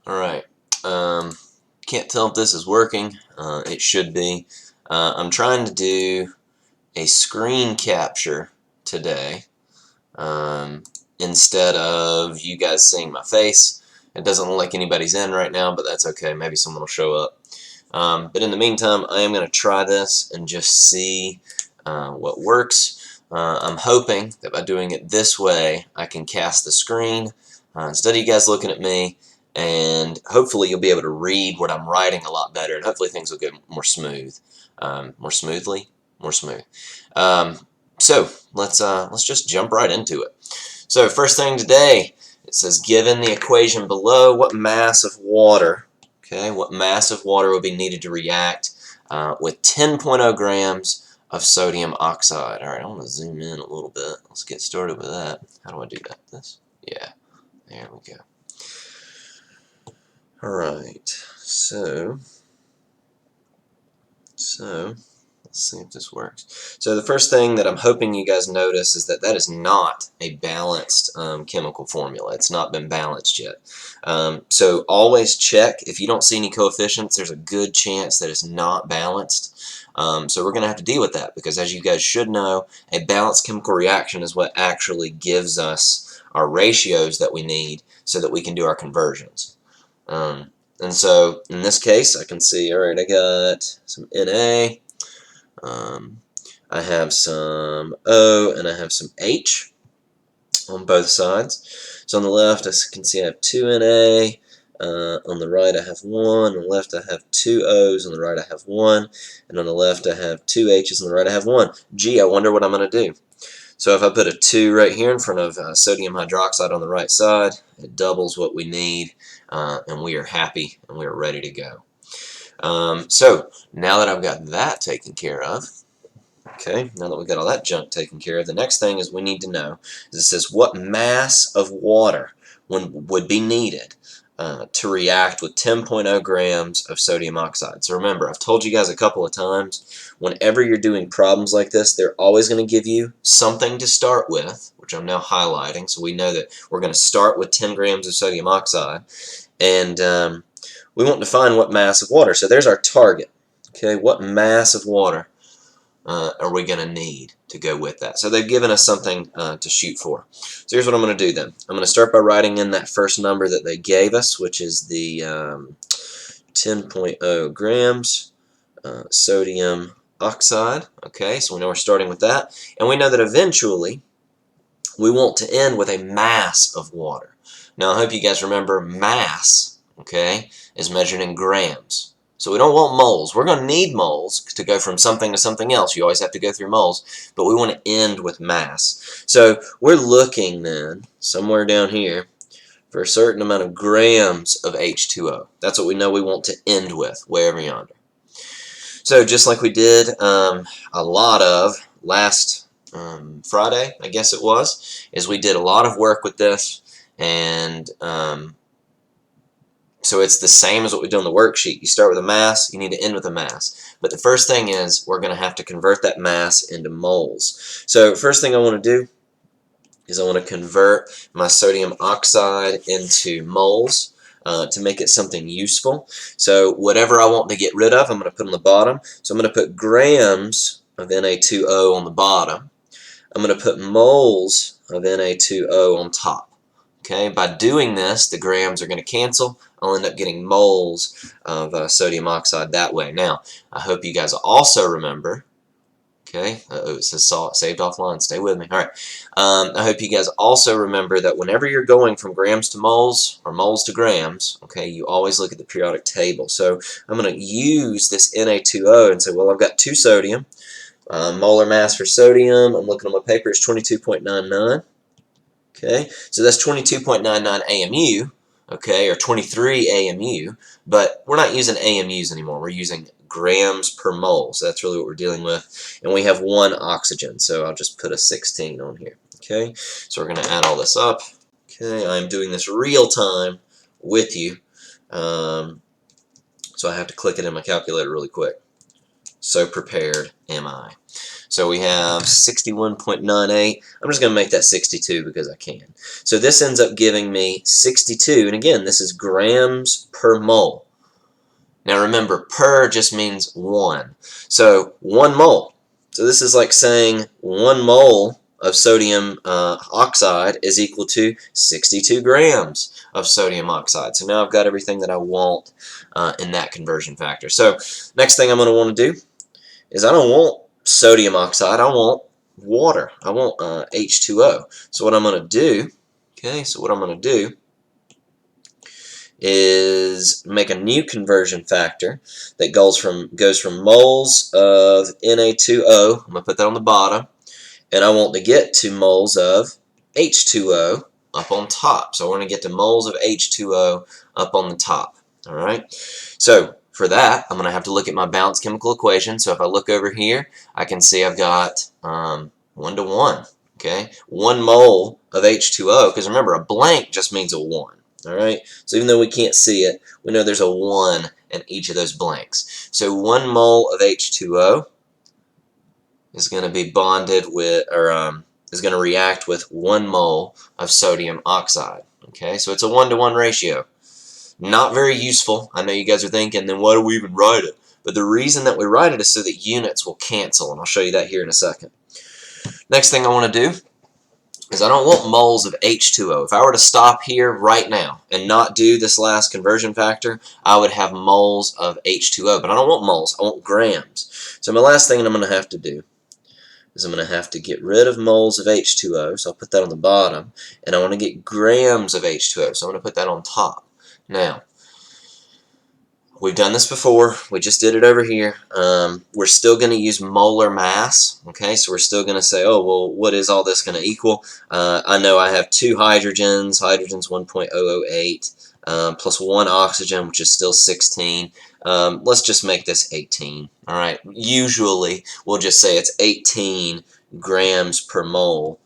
Alright, can't tell if this is working. It should be. I'm trying to do a screen capture today instead of you guys seeing my face. It doesn't look like anybody's in right now, but that's okay. Maybe someone will show up. But in the meantime, I am going to try this and just see what works. I'm hoping that by doing it this way, I can cast the screen instead of you guys looking at me, and hopefully you'll be able to read what I'm writing a lot better, and hopefully things will get more smooth, more smooth. So let's just jump right into it. So first thing today, it says given the equation below, what mass of water would be needed to react with 10.0 grams of sodium oxide. All right, I want to zoom in a little bit. Let's get started with that. How do I do that? This? Yeah, there we go. All right, so let's see if this works. So the first thing that I'm hoping you guys notice is that that is not a balanced chemical formula. It's not been balanced yet. So always check. If you don't see any coefficients, there's a good chance that it's not balanced. So we're going to have to deal with that, because as you guys should know, a balanced chemical reaction is what actually gives us our ratios that we need so that we can do our conversions. And so in this case, I can see, all right, I got some Na, I have some O, and I have some H on both sides. So on the left, I can see I have 2 Na, on the right I have 1, on the left I have 2 O's, on the right I have 1, and on the left I have 2 H's, on the right I have 1. Gee, I wonder what I'm going to do. So if I put a 2 right here in front of sodium hydroxide on the right side, it doubles what we need, and we are happy and we are ready to go. So now that I've got that taken care of, okay, now that we've got all that junk taken care of, the next thing is we need to know is it says what mass of water would be needed to react with 10.0 grams of sodium oxide. So remember, I've told you guys a couple of times, whenever you're doing problems like this, they're always going to give you something to start with, which I'm now highlighting, so we know that we're going to start with 10 grams of sodium oxide, and we want to find what mass of water. So there's our target. Okay, what mass of water are we going to need to go with that? So they've given us something to shoot for. So here's what I'm going to do then. I'm going to start by writing in that first number that they gave us, which is the 10.0 grams sodium oxide. Okay, so we know we're starting with that. And we know that eventually we want to end with a mass of water. Now I hope you guys remember mass, okay, is measured in grams. So we don't want moles. We're going to need moles to go from something to something else. You always have to go through moles, but we want to end with mass. So we're looking then somewhere down here for a certain amount of grams of H2O. That's what we know we want to end with, way over yonder. So just like we did a lot of last Friday, I guess it was, is we did a lot of work with this, and so it's the same as what we do on the worksheet. You start with a mass, you need to end with a mass. But the first thing is we're going to have to convert that mass into moles. So first thing I want to do is I want to convert my sodium oxide into moles to make it something useful. So whatever I want to get rid of, I'm going to put on the bottom. So I'm going to put grams of Na2O on the bottom. I'm going to put moles of Na2O on top. Okay, by doing this, the grams are going to cancel. I'll end up getting moles of sodium oxide that way. Now, I hope you guys also remember, okay, it says saved offline, stay with me. All right, I hope you guys also remember that whenever you're going from grams to moles or moles to grams, okay, you always look at the periodic table. So I'm going to use this Na2O and say, well, I've got 2 sodium. Molar mass for sodium, I'm looking on my paper, is 22.99. Okay, so that's 22.99 AMU, okay, or 23 AMU, but we're not using AMUs anymore. We're using grams per mole, so that's really what we're dealing with. And we have 1 oxygen, so I'll just put a 16 on here. Okay, so we're going to add all this up. Okay, I'm doing this real time with you, so I have to click it in my calculator really quick. So prepared am I. So we have 61.98. I'm just going to make that 62 because I can. So this ends up giving me 62, and again, this is grams per mole. Now remember, per just means 1. So 1 mole. So this is like saying 1 mole of sodium oxide is equal to 62 grams of sodium oxide. So now I've got everything that I want in that conversion factor. So next thing I'm going to want to do is I don't want sodium oxide, I want water. I want H2O. So what I'm going to do, is make a new conversion factor that goes from moles of Na2O. I'm going to put that on the bottom, and I want to get to moles of H2O up on top. So we're going to get to moles of H2O up on the top. All right. So for that, I'm going to have to look at my balanced chemical equation. So if I look over here, I can see I've got 1 to 1. Okay, 1 mole of H2O. Because remember, a blank just means a 1. All right, so even though we can't see it, we know there's a 1 in each of those blanks. So 1 mole of H2O is going to be bonded with, or is going to react with 1 mole of sodium oxide. Okay, so it's a 1-to-1 ratio. Not very useful. I know you guys are thinking, then why do we even write it? But the reason that we write it is so that units will cancel, and I'll show you that here in a second. Next thing I want to do is I don't want moles of H2O. If I were to stop here right now and not do this last conversion factor, I would have moles of H2O. But I don't want moles, I want grams. So my last thing I'm going to have to do is I'm going to have to get rid of moles of H2O. So I'll put that on the bottom. And I want to get grams of H2O. So I'm going to put that on top. Now, we've done this before. We just did it over here. We're still going to use molar mass. Okay, so we're still going to say, oh, well, what is all this going to equal? I know I have 2 hydrogens. Hydrogen's 1.008 plus 1 oxygen, which is still 16. Let's just make this 18. All right. Usually, we'll just say it's 18 grams per mole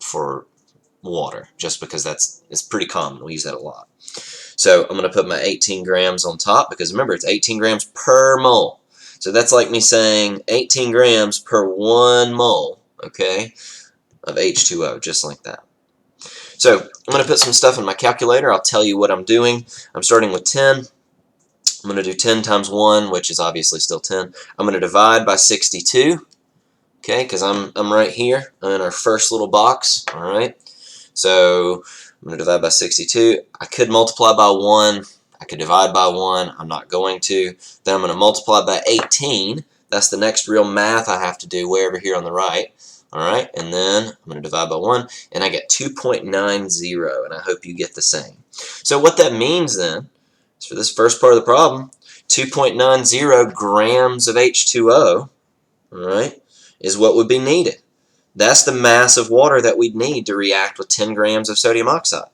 for water, just because it's pretty common. We use that a lot. So I'm going to put my 18 grams on top because remember, it's 18 grams per mole. So that's like me saying 18 grams per 1 mole, okay, of H2O, just like that. So I'm going to put some stuff in my calculator. I'll tell you what I'm doing. I'm starting with 10. I'm going to do 10 times 1, which is obviously still 10. I'm going to divide by 62, okay, because I'm right here in our first little box, all right. So I'm going to divide by 62. I could multiply by 1. I could divide by 1. I'm not going to. Then I'm going to multiply by 18. That's the next real math I have to do way over here on the right. Alright, and then I'm going to divide by 1, and I get 2.90, and I hope you get the same. So what that means then is for this first part of the problem, 2.90 grams of H2O, alright, is what would be needed. That's the mass of water that we'd need to react with 10 grams of sodium oxide.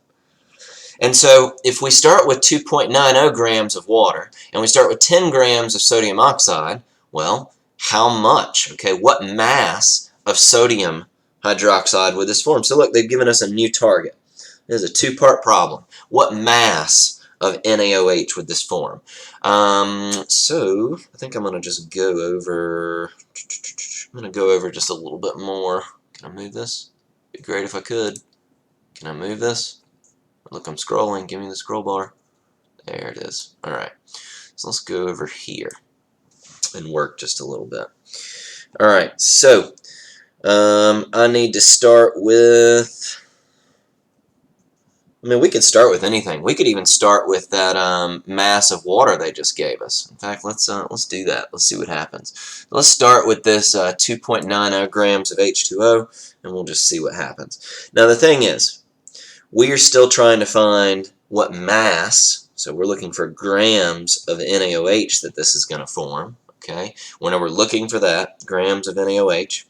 And so if we start with 2.90 grams of water and we start with 10 grams of sodium oxide, well, how much? Okay, what mass of sodium hydroxide would this form? So look, they've given us a new target. This is a 2-part problem. What mass of NaOH would this form? So I think I'm going to just go over... I'm going to go over just a little bit more. Can I move this? It'd be great if I could. Can I move this? Look, I'm scrolling. Give me the scroll bar. There it is. Alright. So let's go over here and work just a little bit. Alright, so I need to start with... I mean, we could start with anything. We could even start with that mass of water they just gave us. In fact, let's do that. Let's see what happens. Let's start with this 2.90 grams of H2O, and we'll just see what happens. Now, the thing is, we are still trying to find what mass, so we're looking for grams of NaOH that this is going to form. Okay, whenever we're looking for that, grams of NaOH.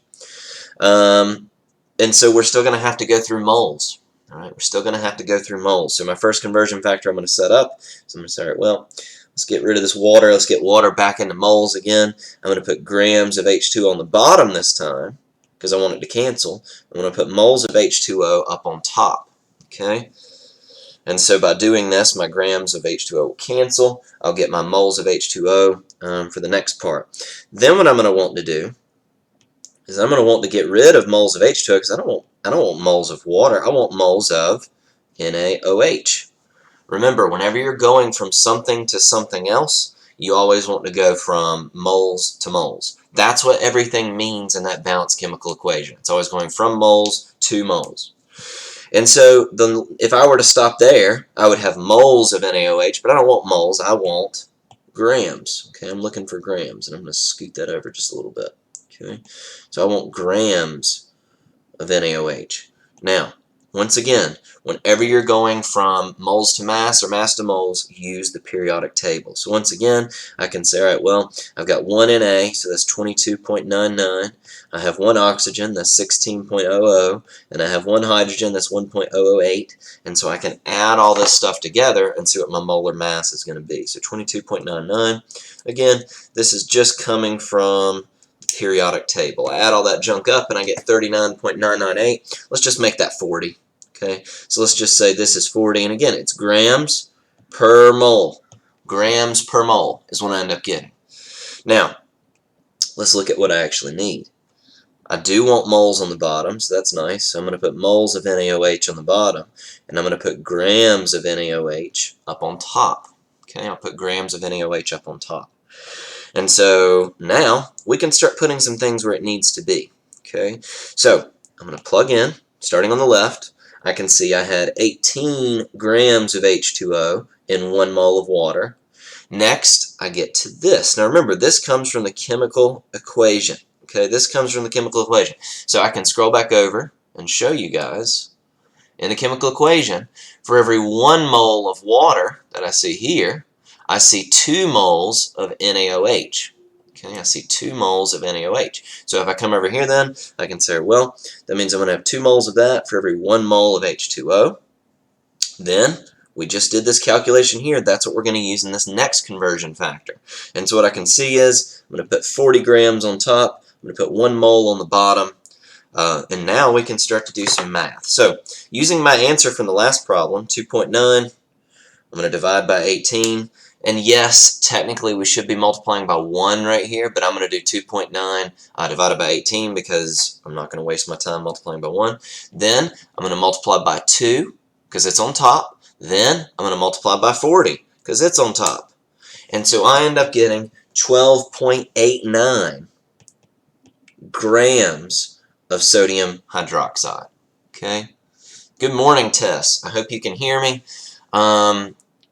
And so we're still going to have to go through moles. All right, we're still going to have to go through moles. So my first conversion factor I'm going to set up. So I'm going to say, all right, well, let's get rid of this water. Let's get water back into moles again. I'm going to put grams of H2O on the bottom this time because I want it to cancel. I'm going to put moles of H2O up on top. Okay? And so by doing this, my grams of H2O will cancel. I'll get my moles of H2O for the next part. Then what I'm going to want to do is I'm going to want to get rid of moles of H2O because I don't want moles of water. I want moles of NaOH. Remember, whenever you're going from something to something else, you always want to go from moles to moles. That's what everything means in that balanced chemical equation. It's always going from moles to moles. And so if I were to stop there, I would have moles of NaOH, but I don't want moles. I want grams. Okay, I'm looking for grams, and I'm going to scoot that over just a little bit. Okay, so I want grams of NaOH. Now, once again, whenever you're going from moles to mass or mass to moles, use the periodic table. So once again, I can say, all right, well, I've got one Na, so that's 22.99. I have one oxygen, that's 16.00, and I have one hydrogen, that's 1.008, and so I can add all this stuff together and see what my molar mass is going to be. So 22.99. Again, this is just coming from periodic table. I add all that junk up and I get 39.998. Let's just make that 40. Okay, so let's just say this is 40, and again, it's grams per mole. Grams per mole is what I end up getting. Now, let's look at what I actually need. I do want moles on the bottom, so that's nice. So I'm going to put moles of NaOH on the bottom, and I'm going to put grams of NaOH up on top. Okay, I'll put grams of NaOH up on top. And so now we can start putting some things where it needs to be. Okay, so I'm going to plug in, starting on the left. I can see I had 18 grams of H2O in 1 mole of water. Next, I get to this. Now remember, this comes from the chemical equation. Okay, this comes from the chemical equation. So I can scroll back over and show you guys in the chemical equation, for every 1 mole of water that I see here, I see 2 moles of NaOH. Okay, I see 2 moles of NaOH. So if I come over here then, I can say, well, that means I'm going to have 2 moles of that for every 1 mole of H2O. Then, we just did this calculation here. That's what we're going to use in this next conversion factor. And so what I can see is, I'm going to put 40 grams on top, I'm going to put 1 mole on the bottom, and now we can start to do some math. So, using my answer from the last problem, 2.9, I'm going to divide by 18. And yes, technically we should be multiplying by 1 right here, but I'm going to do 2.9 divided by 18 because I'm not going to waste my time multiplying by 1. Then I'm going to multiply by 2 because it's on top. Then I'm going to multiply by 40 because it's on top. And so I end up getting 12.89 grams of sodium hydroxide. Okay. Good morning, Tess. I hope you can hear me.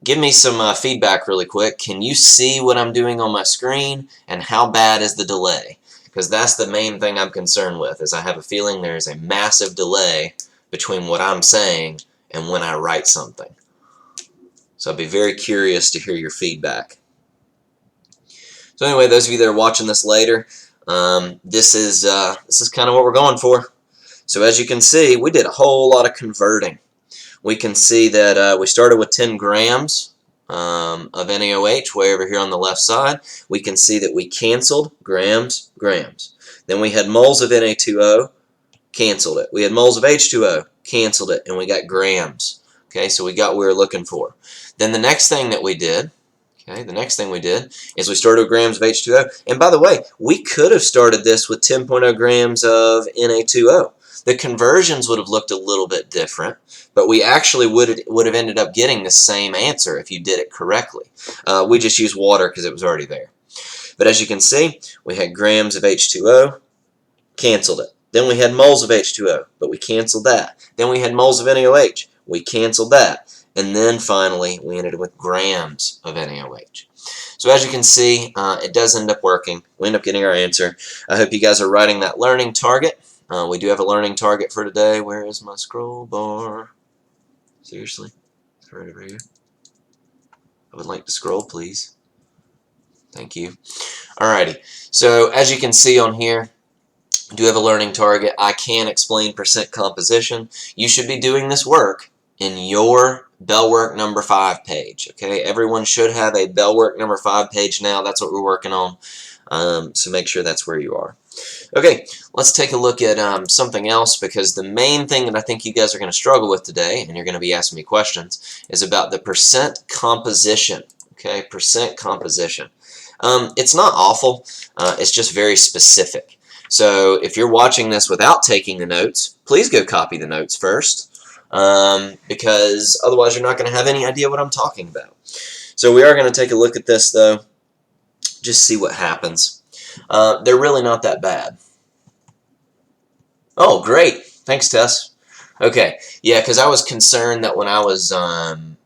Give me some feedback really quick. Can you see what I'm doing on my screen, and how bad is the delay? Because that's the main thing I'm concerned with, is I have a feeling there's a massive delay between what I'm saying and when I write something. So I'd be very curious to hear your feedback. So anyway, those of you that are watching this later, this is kind of what we're going for. So as you can see, we did a whole lot of converting. We can see that we started with 10 grams of NaOH way over here on the left side. We can see that we canceled grams, grams. Then we had moles of Na2O, canceled it. We had moles of H2O, canceled it, and we got grams. Okay, so we got what we were looking for. Then the next thing that we did, is we started with grams of H2O. And by the way, we could have started this with 10.0 grams of Na2O. The conversions would have looked a little bit different, but we actually would have ended up getting the same answer if you did it correctly. We just used water because it was already there. But as you can see, we had grams of H2O, canceled it. Then we had moles of H2O, but we canceled that. Then we had moles of NaOH, we canceled that. And then finally, we ended up with grams of NaOH. So as you can see, it does end up working. We end up getting our answer. I hope you guys are writing that learning target. We do have a learning target for today. Where is my scroll bar? Seriously? It's right over here. I would like to scroll, please. Thank you. Alrighty. So as you can see on here, we do have a learning target. I can explain percent composition. You should be doing this work in your Bellwork number 5 page. Okay, everyone should have a Bellwork number 5 page now. That's what we're working on. So make sure that's where you are. Okay, let's take a look at something else, because the main thing that I think you guys are going to struggle with today, and you're going to be asking me questions, is about the percent composition. Okay, percent composition. It's not awful. It's just very specific. So if you're watching this without taking the notes, please go copy the notes first, because otherwise you're not going to have any idea what I'm talking about. So we are going to take a look at this, though, just see what happens. They're really not that bad. Oh, great. Thanks, Tess. Okay, yeah, because I was concerned that when I was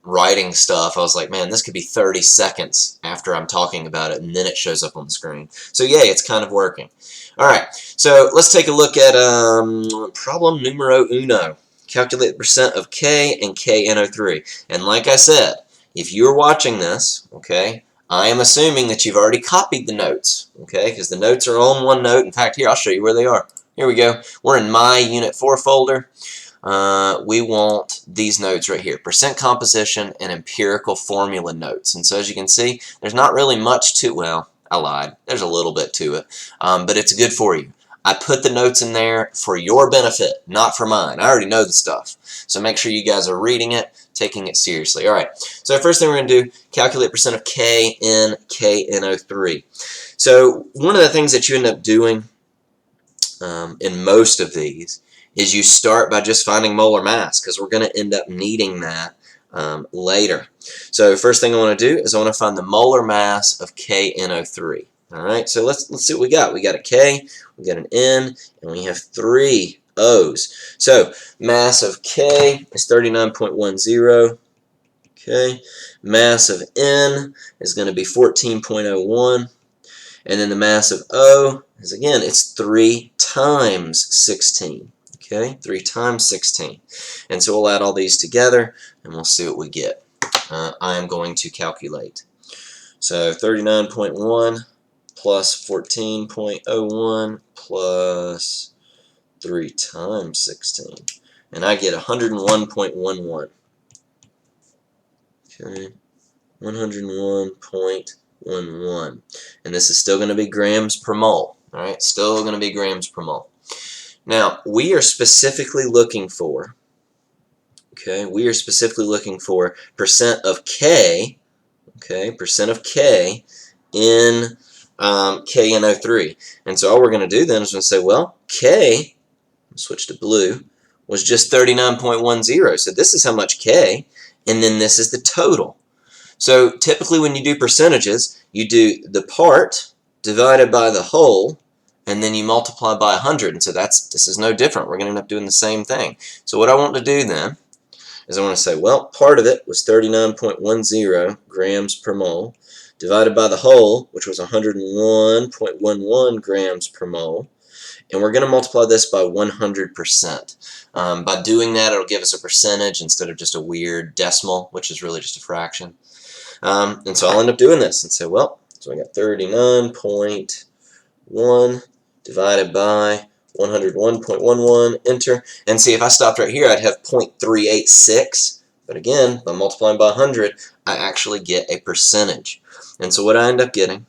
writing stuff, I was like, man, this could be 30 seconds after I'm talking about it, and then it shows up on the screen. So, yay, it's kind of working. All right, so let's take a look at problem numero uno. Calculate the percent of K and KNO3. And like I said, if you're watching this, okay, I am assuming that you've already copied the notes, okay, because the notes are on OneNote. In fact, here, I'll show you where they are. Here we go. We're in my Unit 4 folder. We want these notes right here, percent composition and empirical formula notes. And so as you can see, there's not really much to, well, I lied. There's a little bit to it, but it's good for you. I put the notes in there for your benefit, not for mine. I already know the stuff. So make sure you guys are reading it, taking it seriously. All right, so the first thing we're going to do, calculate percent of K in KNO3. So one of the things that you end up doing in most of these is you start by just finding molar mass, because we're going to end up needing that later. So first thing I want to do is I want to find the molar mass of KNO3. All right, so let's see what we got. We got a K, we got an N, and we have 3 O's. So mass of K is 39.10. Okay, mass of N is going to be 14.01. And then the mass of O is, again, it's 3 times 16. Okay, 3 times 16. And so we'll add all these together, and we'll see what we get. I am going to calculate. So 39.1 plus 14.01 plus 3 times 16. And I get 101.11. Okay, 101.11. And this is still going to be grams per mole. All right, still going to be grams per mole. Now, we are specifically looking for, okay, percent of K, okay, percent of K in KNO3. And so all we're going to do then is going to say, well, K, switch to blue, was just 39.10. So this is how much K, and then this is the total. So typically when you do percentages, you do the part divided by the whole, and then you multiply by 100. And so this is no different. We're going to end up doing the same thing. So what I want to do then is I want to say, well, part of it was 39.10 grams per mole, divided by the whole, which was 101.11 grams per mole. And we're going to multiply this by 100%. By doing that, it'll give us a percentage instead of just a weird decimal, which is really just a fraction. And so I'll end up doing this and say, well, so I got 39.1 divided by 101.11, enter. And see, if I stopped right here, I'd have 0.386. But again, by multiplying by 100, I actually get a percentage. And so what I end up getting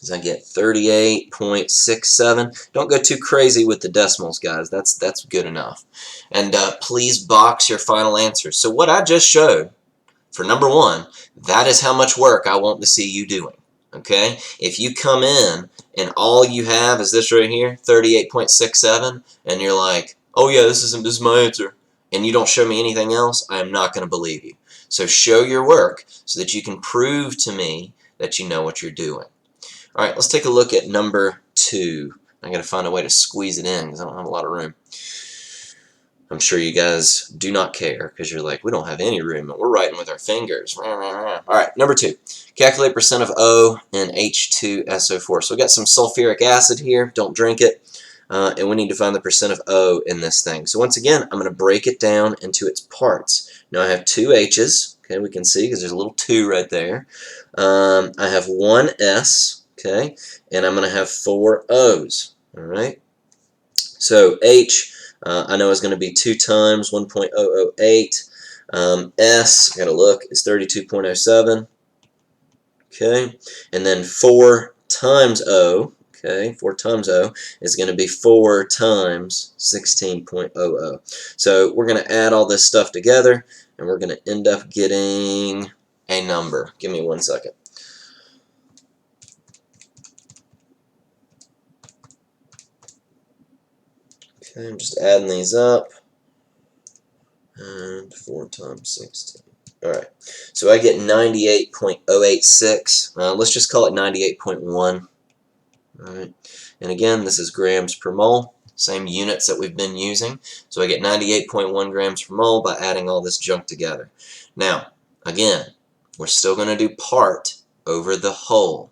is I get 38.67. Don't go too crazy with the decimals, guys. That's good enough. And please box your final answers. So what I just showed, for number 1, that is how much work I want to see you doing. Okay? If you come in and all you have is this right here, 38.67, and you're like, oh yeah, this is my answer, and you don't show me anything else, I am not going to believe you. So show your work so that you can prove to me that you know what you're doing. All right, let's take a look at number 2. I got to find a way to squeeze it in because I don't have a lot of room. I'm sure you guys do not care because you're like, we don't have any room, and we're writing with our fingers. All right, number 2. Calculate percent of O in H2SO4. So we got some sulfuric acid here. Don't drink it. And we need to find the percent of O in this thing. So once again, I'm going to break it down into its parts. Now I have 2 H's. Okay, we can see because there's a little 2 right there. I have 1 S. Okay, and I'm going to have 4 O's. All right. So H, I know is going to be 2 times 1.008. S, I got to look, is 32.07. Okay, and then 4 times O. Okay, 4 times O is going to be 4 times 16.00. So we're going to add all this stuff together, and we're going to end up getting a number. Give me 1 second. Okay, I'm just adding these up. And 4 times 16. Alright, so I get 98.086. Let's just call it 98.1. Alright, and again, this is grams per mole, same units that we've been using. So I get 98.1 grams per mole by adding all this junk together. Now, again, we're still going to do part over the whole.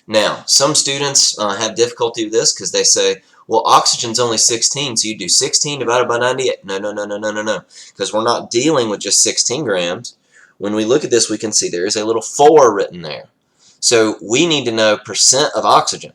Now, some students have difficulty with this because they say, well, oxygen's only 16, so you do 16 divided by 98. No, no, no, no, no, no, no, because we're not dealing with just 16 grams. When we look at this, we can see there is a little 4 written there. So we need to know percent of oxygen.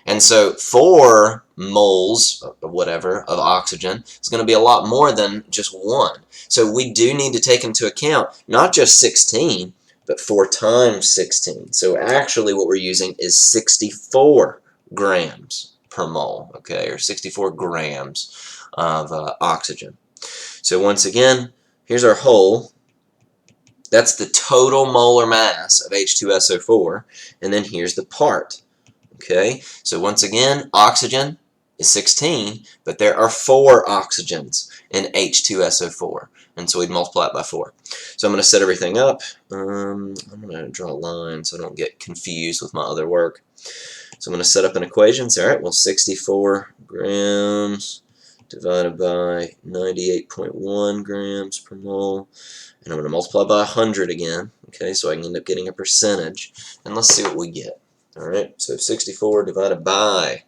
And so 4 moles, or whatever, of oxygen is going to be a lot more than just 1. So we do need to take into account not just 16, but 4 times 16. So actually what we're using is 64 grams per mole, okay, or 64 grams of oxygen. So once again, here's our whole. That's the total molar mass of H2SO4, and then here's the part. Okay, so once again, oxygen is 16, but there are 4 oxygens in H2SO4, and so we'd multiply it by 4. So I'm going to set everything up. I'm going to draw a line so I don't get confused with my other work. So I'm going to set up an equation. So, all right, well, 64 grams divided by 98.1 grams per mole, and I'm going to multiply by 100 again. Okay, so I can end up getting a percentage, and let's see what we get. Alright, so 64 divided by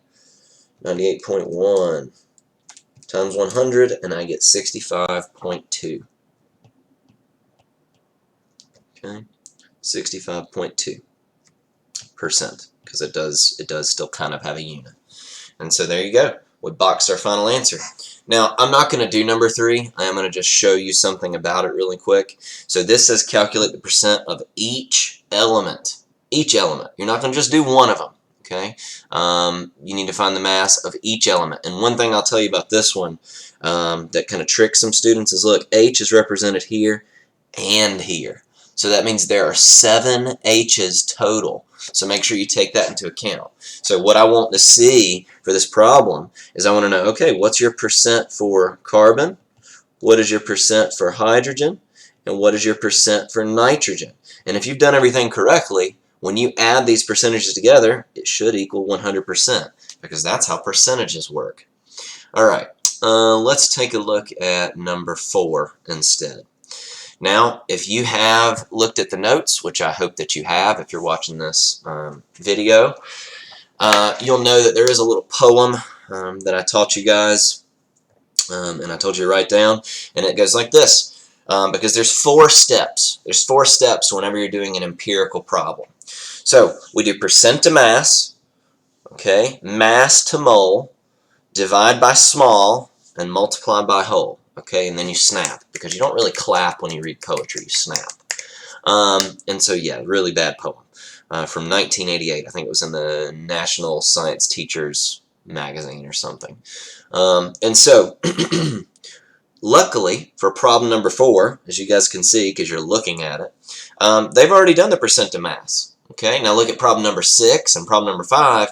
98.1 times 100, and I get 65.2. Okay, 65.2%, because it does still kind of have a unit. And so there you go. We boxed our final answer. Now, I'm not going to do number 3. I am going to just show you something about it really quick. So this says calculate the percent of each element. Each element. You're not going to just do one of them. Okay? You need to find the mass of each element. And one thing I'll tell you about this one that kind of tricks some students is, look, H is represented here and here. So that means there are 7 H's total. So make sure you take that into account. So what I want to see for this problem is I want to know, okay, what's your percent for carbon? What is your percent for hydrogen? And what is your percent for nitrogen? And if you've done everything correctly, when you add these percentages together, it should equal 100%, because that's how percentages work. Alright, let's take a look at number 4 instead. Now, if you have looked at the notes, which I hope that you have if you're watching this video, you'll know that there is a little poem that I taught you guys, and I told you to write down, and it goes like this. Because there's 4 steps. There's 4 steps whenever you're doing an empirical problem. So we do percent to mass, okay, mass to mole, divide by small, and multiply by whole. Okay, and then you snap, because you don't really clap when you read poetry, you snap. And so yeah, really bad poem from 1988. I think it was in the National Science Teachers magazine or something. And so luckily, for problem number 4, as you guys can see, because you're looking at it, they've already done the percent to mass. Okay, now look at problem number 6 and problem number 5.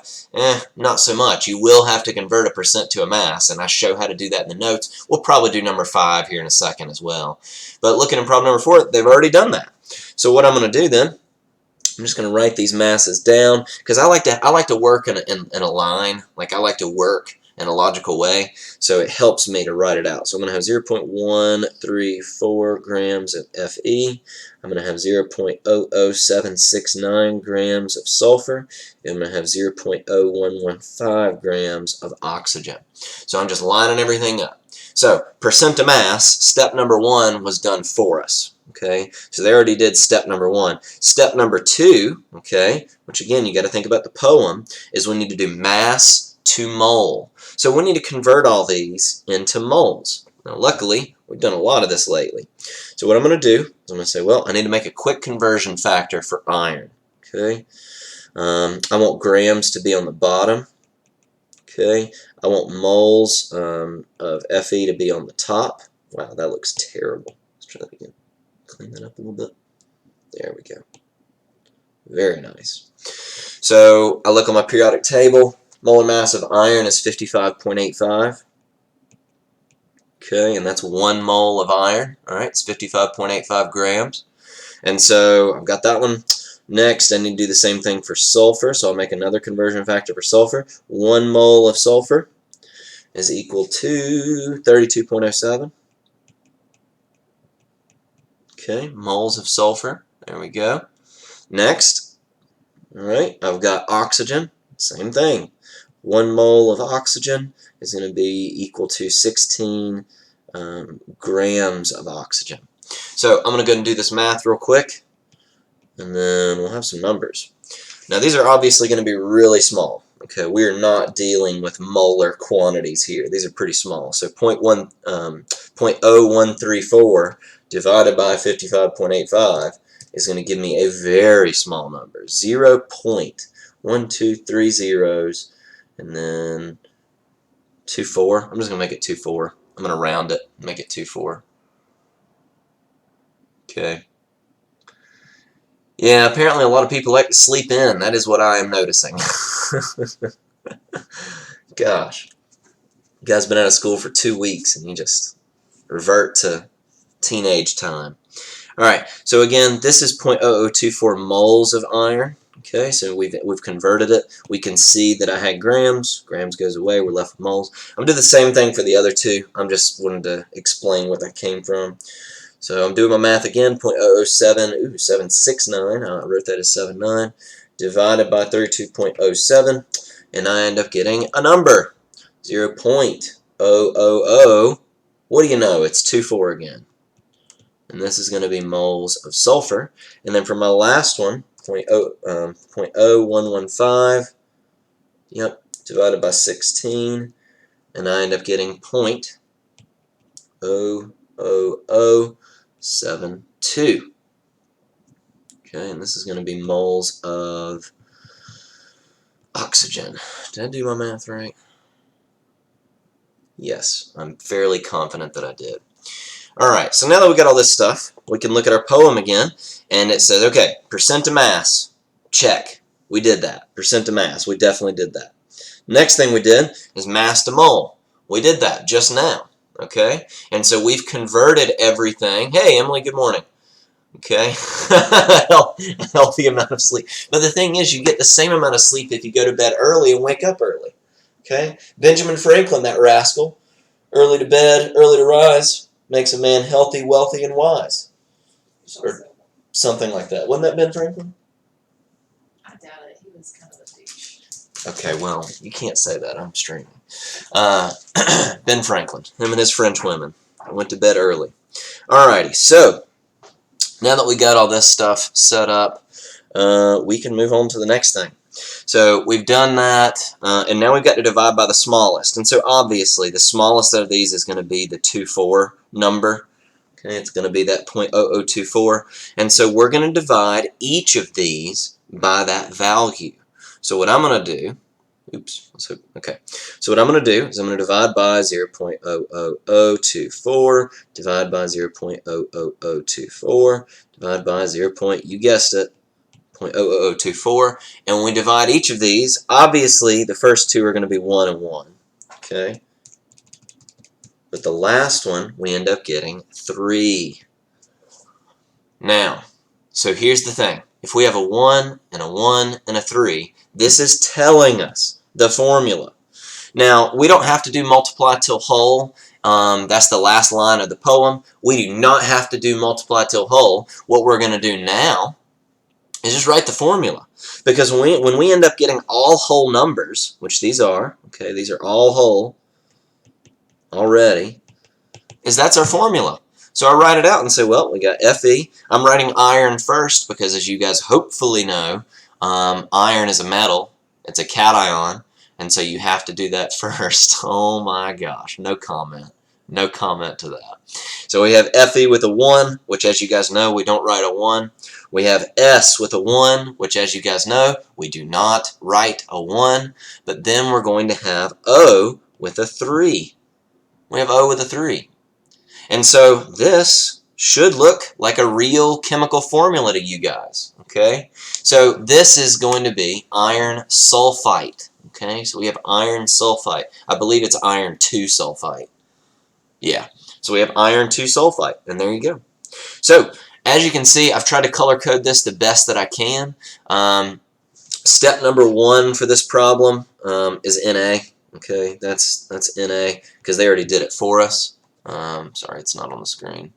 Not so much. You will have to convert a percent to a mass, and I show how to do that in the notes. We'll probably do number 5 here in a second as well. But looking at problem number 4, they've already done that. So what I'm going to do then, I'm just going to write these masses down, because I like to work in a line. Like, I like to work in a logical way, so it helps me to write it out. So I'm going to have 0.134 grams of Fe. I'm going to have 0.00769 grams of sulfur, and I'm going to have 0.0115 grams of oxygen. So I'm just lining everything up. So percent to mass, step number 1 was done for us. Okay, so they already did step number 1. Step number 2, okay, which again you got to think about the poem, is we need to do mass to mole. So we need to convert all these into moles. Now luckily, we've done a lot of this lately. So what I'm going to do is I'm going to say, well, I need to make a quick conversion factor for iron. Okay, I want grams to be on the bottom. Okay, I want moles of Fe to be on the top. Wow, that looks terrible. Let's try that again. Clean that up a little bit. There we go. Very nice. So I look on my periodic table. Molar mass of iron is 55.85. Okay, and that's 1 mole of iron. All right, it's 55.85 grams. And so I've got that one. Next, I need to do the same thing for sulfur, so I'll make another conversion factor for sulfur. 1 mole of sulfur is equal to 32.07. Okay, moles of sulfur. There we go. Next, all right, I've got oxygen. Same thing. 1 mole of oxygen is going to be equal to 16 grams of oxygen. So I'm going to go ahead and do this math real quick, and then we'll have some numbers. Now these are obviously going to be really small. Okay, we are not dealing with molar quantities here. These are pretty small. So 0.0134 divided by 55.85 is going to give me a very small number. 0.1230 zeros and then 24. I'm just going to make it 24. I'm going to round it and make it 24. Okay. Yeah, apparently a lot of people like to sleep in. That is what I am noticing. Gosh. You guys been out of school for 2 weeks and you just revert to teenage time. Alright, so again, this is 0.0024 moles of iron. Okay, so we've converted it. We can see that I had grams. Grams goes away. We're left with moles. I'm going to do the same thing for the other two. I'm just wanting to explain what that came from. So I'm doing my math again. 769. I wrote that as 79. Divided by 32.07. And I end up getting a number. 0.000. What do you know? It's 24 again. And this is going to be moles of sulfur. And then for my last one, 0.0115, yep, divided by 16, and I end up getting 0.00072. Okay, and this is going to be moles of oxygen. Did I do my math right? Yes, I'm fairly confident that I did. Alright, so now that we got all this stuff, we can look at our poem again, and it says, okay, percent to mass, check. We did that. Percent to mass, we definitely did that. Next thing we did is mass to mole. We did that just now, okay? And so we've converted everything. Hey, Emily, good morning. Okay? Healthy amount of sleep. But the thing is, you get the same amount of sleep if you go to bed early and wake up early. Okay? Benjamin Franklin, that rascal, early to bed, early to rise, makes a man healthy, wealthy, and wise. Or something like that. Wasn't that Ben Franklin? I doubt it. He was kind of a douche. Okay, well, you can't say that. I'm streaming. Ben Franklin, him and his French women. Went to bed early. Alrighty, so now that we got all this stuff set up, we can move on to the next thing. So we've done that, and now we've got to divide by the smallest. And so obviously the smallest of these is going to be the 24 number. Okay, it's going to be that 0.0024. And so we're going to divide each of these by that value. So what I'm going to do, okay. So what I'm going to do is I'm going to divide by 0.00024, divide by 0.00024, divide by 0. You guessed it, 0.00024, and when we divide each of these, obviously the first two are going to be 1 and 1, okay? But the last one, we end up getting 3. Now, so here's the thing. If we have a 1 and a 1 and a 3, this is telling us the formula. Now, we don't have to do multiply till whole. That's the last line of the poem. We do not have to do multiply till whole. What we're going to do now is just write the formula. Because when we end up getting all whole numbers, which these are, okay, these are all whole already, that's our formula. So I write it out and say, well, we got Fe. I'm writing iron first because, as you guys hopefully know, iron is a metal. It's a cation, and so you have to do that first. Oh my gosh, no comment. No comment to that. So we have Fe with a 1, which, as you guys know, we don't write a 1. We have S with a 1, which, as you guys know, we do not write a 1. But then we're going to have O with a 3. We have O with a 3. And so this should look like a real chemical formula to you guys. Okay? So this is going to be iron sulfite. Okay? So we have iron sulfite. I believe it's iron 2 sulfite. Yeah. So we have iron 2 sulfite, and there you go. So as you can see, I've tried to color code this the best that I can. Step number 1 for this problem is Na. Okay, that's Na because they already did it for us. Sorry, it's not on the screen.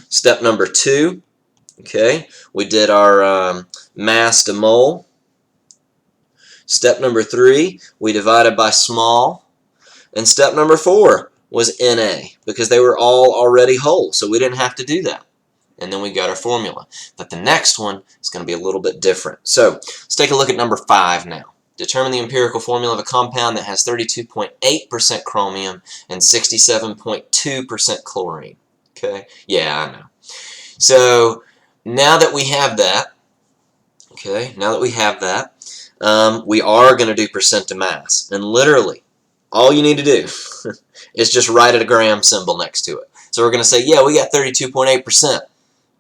Step number 2, okay, we did our mass to mole. Step number 3, we divided by small. And step number 4 was Na because they were all already whole, so we didn't have to do that. And then we got our formula. But the next one is going to be a little bit different. So let's take a look at number 5 now. Determine the empirical formula of a compound that has 32.8% chromium and 67.2% chlorine. Okay? Yeah, I know. So now that we have that, okay, we are going to do percent to mass. And literally, all you need to do is just write a gram symbol next to it. So we're going to say, yeah, we got 32.8%.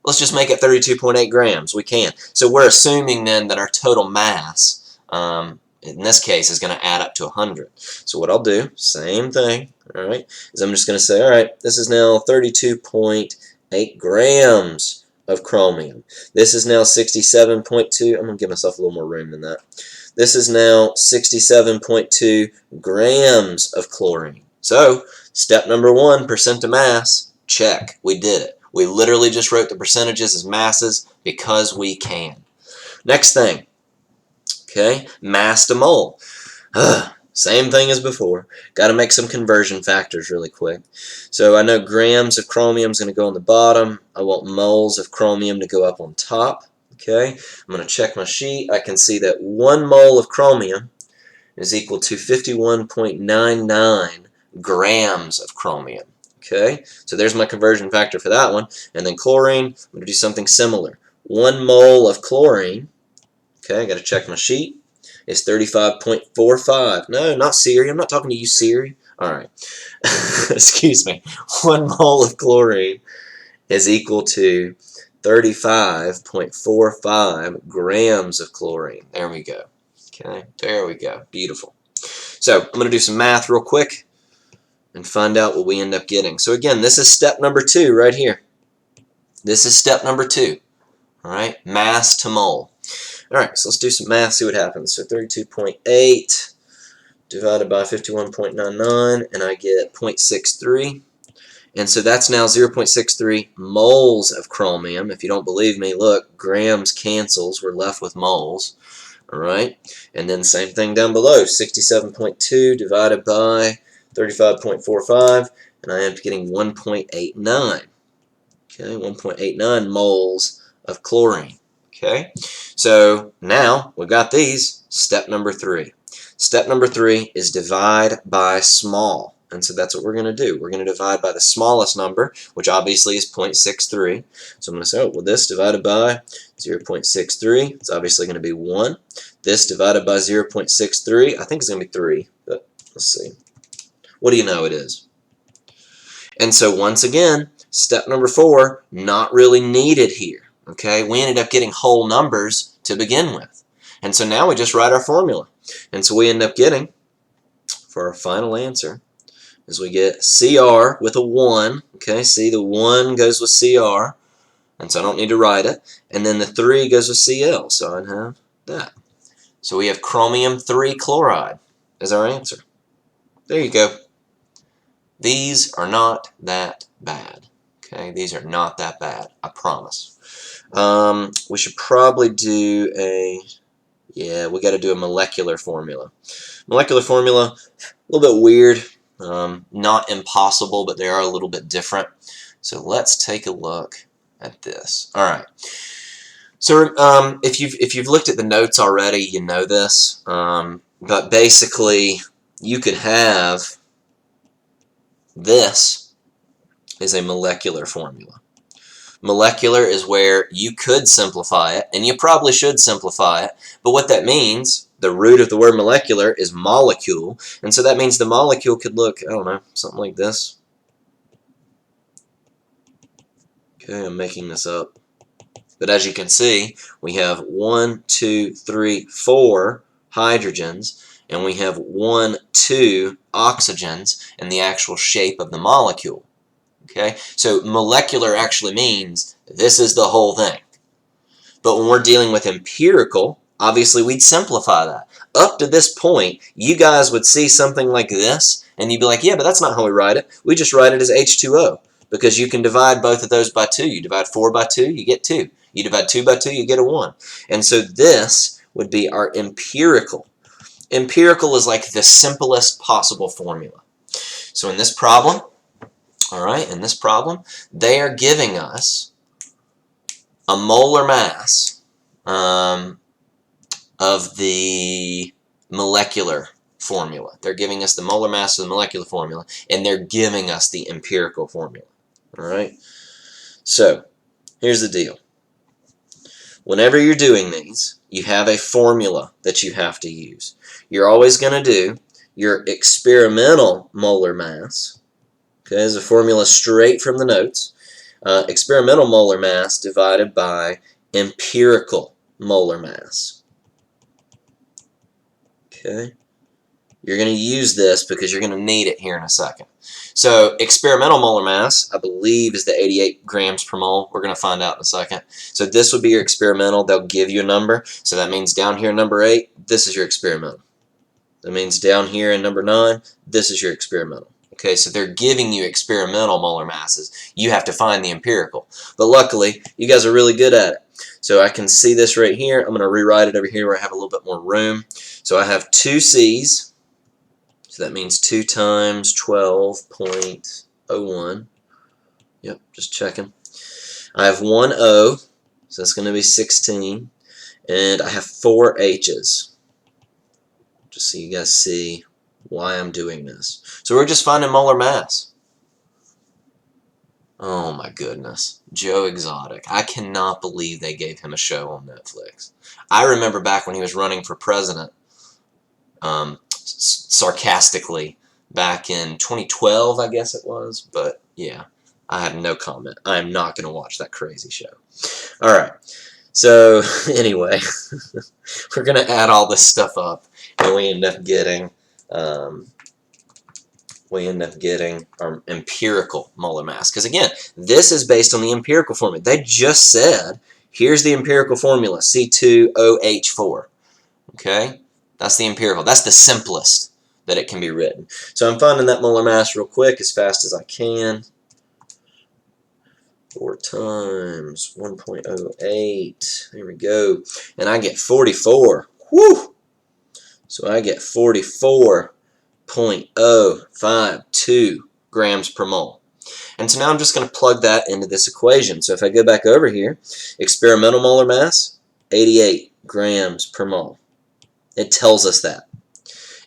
Let's just make it 32.8 grams. We can. So we're assuming then that our total mass, in this case, is going to add up to 100. So what I'll do, same thing, all right, is I'm just going to say, all right, this is now 32.8 grams of chromium. This is now 67.2. I'm going to give myself a little more room than that. This is now 67.2 grams of chlorine. So step number 1, percent to mass, check. We did it. We literally just wrote the percentages as masses because we can. Next thing, okay, mass to mole. Same thing as before. Got to make some conversion factors really quick. So I know grams of chromium is going to go on the bottom. I want moles of chromium to go up on top. Okay, I'm going to check my sheet. I can see that 1 mole of chromium is equal to 51.99 grams of chromium. Okay, so there's my conversion factor for that one. And then chlorine, I'm going to do something similar. 1 mole of chlorine, okay, I got to check my sheet, is 35.45. No, not Siri. I'm not talking to you, Siri. All right. Excuse me. 1 mole of chlorine is equal to 35.45 grams of chlorine. There we go. Okay, there we go. Beautiful. So I'm going to do some math real quick and find out what we end up getting. So again, this is step number 2 right here. This is step number 2. All right, mass to mole. All right, so let's do some math, see what happens. So 32.8 divided by 51.99, and I get 0.63. And so that's now 0.63 moles of chromium. If you don't believe me, look, grams cancels. We're left with moles. All right, and then same thing down below, 67.2 divided by 35.45, and I am getting 1.89. Okay, 1.89 moles of chlorine. Okay, so now we've got these. Step number 3. Step number 3 is divide by small. And so that's what we're going to do. We're going to divide by the smallest number, which obviously is 0.63. So I'm going to say, oh, well, this divided by 0.63, it's obviously going to be 1. This divided by 0.63, I think it's going to be 3, but let's see. What do you know it is? And so once again, step number 4, not really needed here. Okay, we ended up getting whole numbers to begin with. And so now we just write our formula. And so we end up getting, for our final answer, is we get CR with a 1. Okay, see, the 1 goes with CR, and so I don't need to write it. And then the 3 goes with Cl, so I'd have that. So we have chromium 3 chloride as our answer. There you go. These are not that bad. Okay, these are not that bad, I promise. We should probably do a, yeah, we got to do a molecular formula. Molecular formula, a little bit weird, not impossible, but they are a little bit different. So let's take a look at this. All right. So if you've looked at the notes already, you know this. But basically, you could have this is a molecular formula. Molecular is where you could simplify it, and you probably should simplify it, but what that means, the root of the word molecular is molecule, and so that means the molecule could look, I don't know, something like this. Okay, I'm making this up. But as you can see, we have 1, 2, 3, 4 hydrogens, and we have 1, 2 oxygens in the actual shape of the molecule. Okay, so molecular actually means this is the whole thing. But when we're dealing with empirical, obviously we'd simplify that. Up to this point, you guys would see something like this, and you'd be like, yeah, but that's not how we write it. We just write it as H2O, because you can divide both of those by 2. You divide 4 by 2, you get 2. You divide 2 by 2, you get a 1. And so this would be our empirical. Empirical is like the simplest possible formula. So in this problem, they are giving us a molar mass of the molecular formula. They're giving us the molar mass of the molecular formula, and they're giving us the empirical formula. All right? So, here's the deal. Whenever you're doing these, you have a formula that you have to use. You're always going to do your experimental molar mass. Okay, there's a formula straight from the notes. Experimental molar mass divided by empirical molar mass. Okay, you're going to use this because you're going to need it here in a second. So experimental molar mass, I believe, is the 88 grams per mole. We're going to find out in a second. So this would be your experimental. They'll give you a number. So that means down here in number 8, this is your experimental. That means down here in number 9, this is your experimental. Okay, so they're giving you experimental molar masses. You have to find the empirical. But luckily, you guys are really good at it. So I can see this right here. I'm going to rewrite it over here where I have a little bit more room. So I have 2 C's. So that means 2 times 12.01. Yep, just checking. I have 1 O, so that's going to be 16. And I have 4 H's. Just so you guys see why I'm doing this. So we're just finding molar mass. Oh my goodness. Joe Exotic. I cannot believe they gave him a show on Netflix. I remember back when he was running for president, sarcastically, back in 2012, I guess it was. But yeah, I have no comment. I am not going to watch that crazy show. Alright, so anyway, we're going to add all this stuff up, and we end up getting our empirical molar mass. Because again, this is based on the empirical formula. They just said, here's the empirical formula, C2OH4. Okay? That's the empirical. That's the simplest that it can be written. So I'm finding that molar mass real quick, as fast as I can. 4 times 1.08. There we go. And I get 44. Whew! So I get 44.052 grams per mole. And so now I'm just going to plug that into this equation. So if I go back over here, experimental molar mass, 88 grams per mole. It tells us that.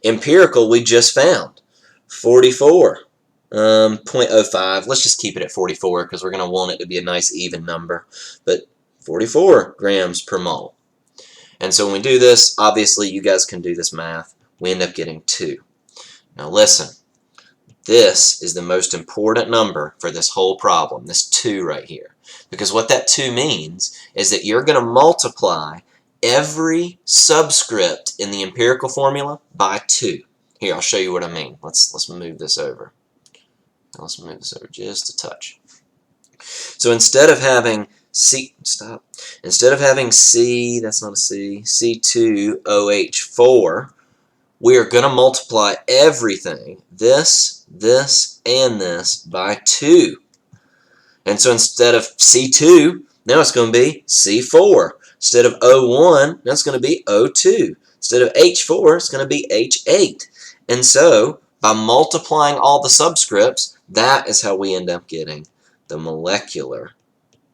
Empirical, we just found 44.05. Let's just keep it at 44 because we're going to want it to be a nice even number. But 44 grams per mole. And so when we do this, obviously you guys can do this math. We end up getting 2. Now listen, this is the most important number for this whole problem, this 2 right here. Because what that 2 means is that you're going to multiply every subscript in the empirical formula by 2. Here, I'll show you what I mean. Let's move this over. Let's move this over just a touch. So instead of having instead of having that's not a C, C2OH4, we are going to multiply everything, this, and this, by 2. And so instead of C2, now it's going to be C4. Instead of O1, now it's going to be O2. Instead of H4, it's going to be H8. And so, by multiplying all the subscripts, that is how we end up getting the molecular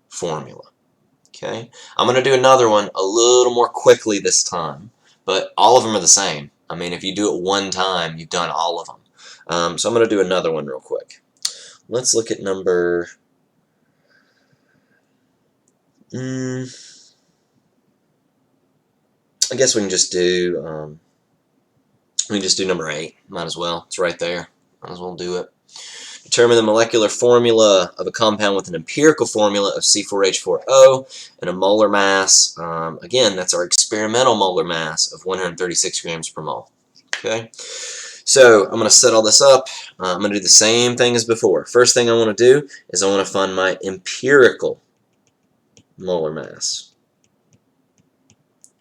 formula. Okay? I'm going to do another one a little more quickly this time, but all of them are the same. I mean, if you do it one time, you've done all of them. So I'm going to do another one real quick. Let's look at number... I guess we can just do number 8. Might as well. It's right there. Might as well do it. Determine the molecular formula of a compound with an empirical formula of C4H4O and a molar mass. Again, that's our experimental molar mass of 136 grams per mole. Okay, so I'm going to set all this up. I'm going to do the same thing as before. First thing I want to do is I want to find my empirical molar mass.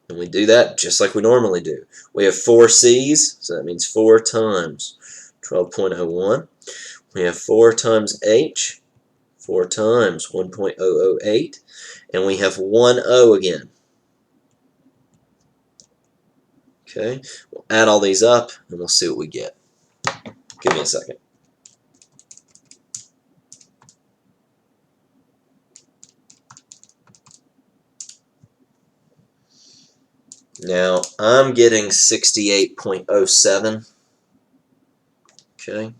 And we do that just like we normally do. We have 4 C's, so that means 4 times 12.01. We have 4 times H, 4 times 1.008, and we have 1 O again. Okay, we'll add all these up and we'll see what we get. Give me a second. Now, I'm getting 68.07. Okay.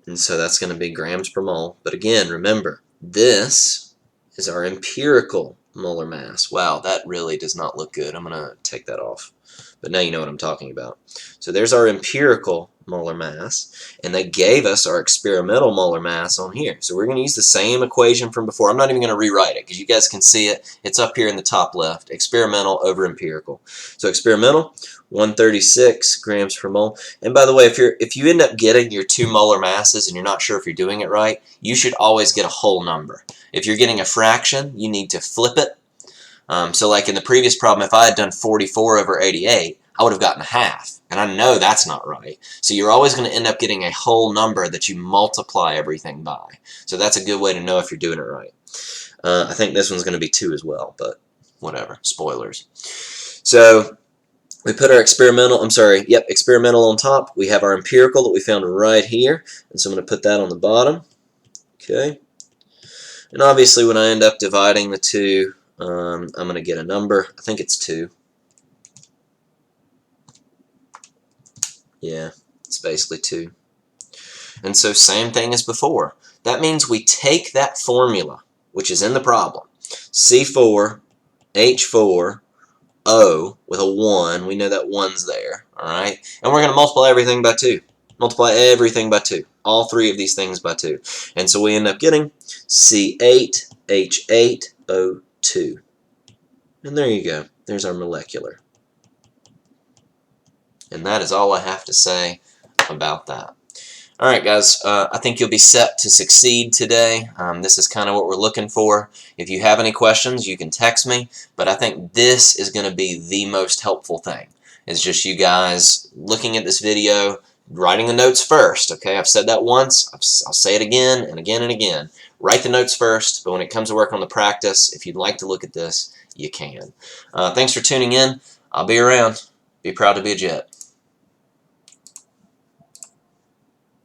And so that's going to be grams per mole. But again, remember, this is our empirical molar mass. Wow, that really does not look good. I'm going to take that off. But now you know what I'm talking about. So there's our empirical molar mass, and they gave us our experimental molar mass on here. So we're going to use the same equation from before. I'm not even going to rewrite it because you guys can see it. It's up here in the top left, experimental over empirical. So experimental, 136 grams per mole. And by the way, if you end up getting your 2 molar masses and you're not sure if you're doing it right, you should always get a whole number. If you're getting a fraction, you need to flip it. So like in the previous problem, if I had done 44 over 88, I would have gotten half. And I know that's not right. So you're always going to end up getting a whole number that you multiply everything by. So that's a good way to know if you're doing it right. I think this one's going to be 2 as well, but whatever. Spoilers. So we put our experimental on top. We have our empirical that we found right here. And so I'm going to put that on the bottom. Okay. And obviously when I end up dividing the 2, I'm going to get a number. I think it's 2. Yeah, it's basically 2. And so same thing as before. That means we take that formula, which is in the problem, C4, H4, O with a 1. We know that 1's there, all right? And we're going to multiply everything by 2. Multiply everything by 2. All 3 of these things by 2. And so we end up getting C8, H8, O2. And there you go. There's our molecular. And that is all I have to say about that. Alright guys, I think you'll be set to succeed today. This is kind of what we're looking for. If you have any questions, you can text me, but I think this is going to be the most helpful thing. It's just you guys looking at this video, writing the notes first, okay? I've said that once, I'll say it again and again and again. Write the notes first, but when it comes to work on the practice, if you'd like to look at this, you can. Thanks for tuning in. I'll be around. Be proud to be a Jet.